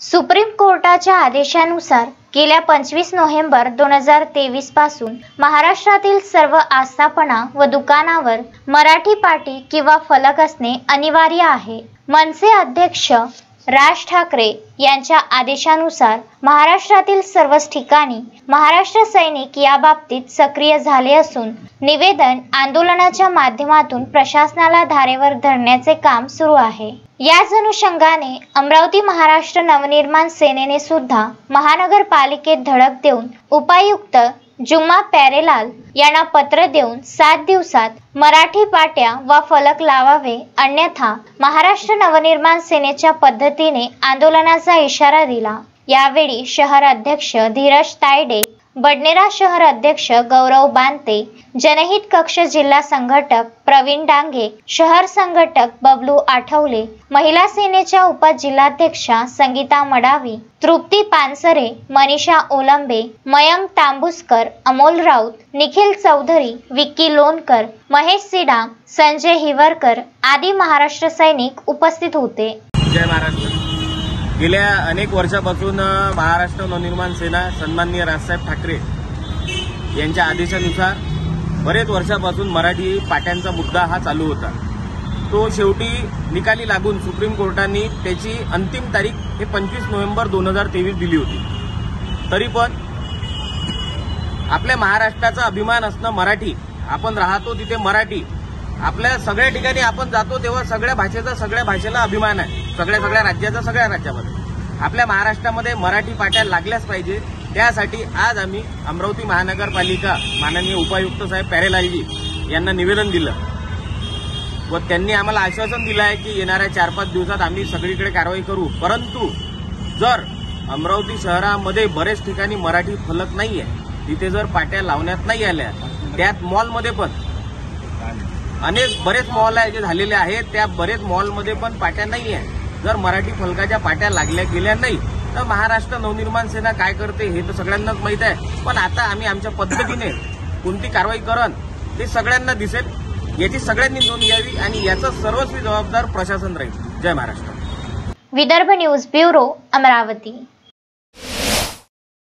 Supreme कोर्टाच्या आदेशानुसार गेल्या 25 नोव्हेंबर 2023 पासून महाराष्ट्रातील सर्व आस्थापना व दुकानावर मराठी पाटी किंवा फलक असणे अनिवार्य आहे। मनसे अध्यक्ष राज ठाकरे यांच्या आदेशानुसार महाराष्ट्रातील सर्वच ठिकाणी महाराष्ट्र सैनिक याबाबतीत सक्रिय झाले असून निवेदन आंदोलनाच्या माध्यमातून प्रशासनाला धारेवर धरण्याचे काम सुरू आहे। याच अनुषंगाने अमरावती महाराष्ट्र नवनिर्माण सेनेने सुद्धा महानगरपालिकेत धडक देऊन उपायुक्त जुम्मा प्यारेलाल यांना पत्र देऊन 7 दिवसात मराठी पाट्या व फलक लावावे, अन्यथा महाराष्ट्र नवनिर्माण सेनेच्या पद्धतीने आंदोलनाचा इशारा दिला। यावेळी शहर अध्यक्ष धीरज तायडे, बडनेरा शहर अध्यक्ष गौरव बांते, जनहित कक्ष जिल्हा संघटक प्रवीण डांगे, शहर संघटक बबलू आठवले, महिला सेनेच्या उपजिल्हाध्यक्षा संगीता मडावी, तृप्ती पानसरे, मनीषा ओलंबे, मयंक तांबुसकर, अमोल राऊत, निखिल चौधरी, विक्की लोणकर, महेश सिडाम, संजय हिवरकर आदी महाराष्ट्र सैनिक उपस्थित होते। जय महाराष्ट्र। गेल्या अनेक वर्षापासून महाराष्ट्र नवनिर्माण सेना सन्माननीय राजसाहेब ठाकरे यांच्या आदेशानुसार बरेच वर्षापासून मराठी पाट्यांचा मुद्दा हा चालू होता। तो शेवटी निकाली लागून सुप्रीम कोर्टाने त्याची अंतिम तारीख हे 25 नोव्हेंबर 2023 दिली होती। तरी पण आपल्या महाराष्ट्राचा अभिमान असणं मराठी, आपण राहतो तिथे मराठी, आपल्या सगळ्या ठिकाणी आपण जातो तेव्हा सगळ्या भाषेला अभिमान आहे। सगळ्या राज्याचा सगळ्या राज्यामध्ये आपल्या महाराष्ट्रामध्ये मराठी पाट्या लागल्याच पाहिजे। त्यासाठी आज आम्ही अमरावती महानगरपालिका माननीय उपायुक्त साहेब प्यारेलालजी यांना निवेदन दिलं व त्यांनी आम्हाला आश्वासन दिलं आहे की येणाऱ्या 4-5 दिवसात आम्ही सगळीकडे कारवाई करू। परंतु जर अमरावती शहरामध्ये बरेच ठिकाणी मराठी फलक नाहीये, तिथे जर पाट्या लावण्यात नाही आल्या, त्यात मॉलमध्ये पण बरेच मॉल आहे जे झालेले आहेत, त्या बरेच मॉलमध्ये पण पाट्या नाही आहे। जर मराठी फलकाच्या पाट्या लागल्या गेल्या नाही तर महाराष्ट्र नवनिर्माण सेना काय करते हे तर सगळ्यांनाच माहित आहे। पण आता आम्ही आमच्या पद्धतीने कोणती कारवाई करण ते सगळ्यांना दिसेल, याची सगळ्यांनी नोंद घ्यावी आणि याचा सर्वस्वी जबाबदार प्रशासन राहील। जय महाराष्ट्र। Vidarbha news bureau, Amravati.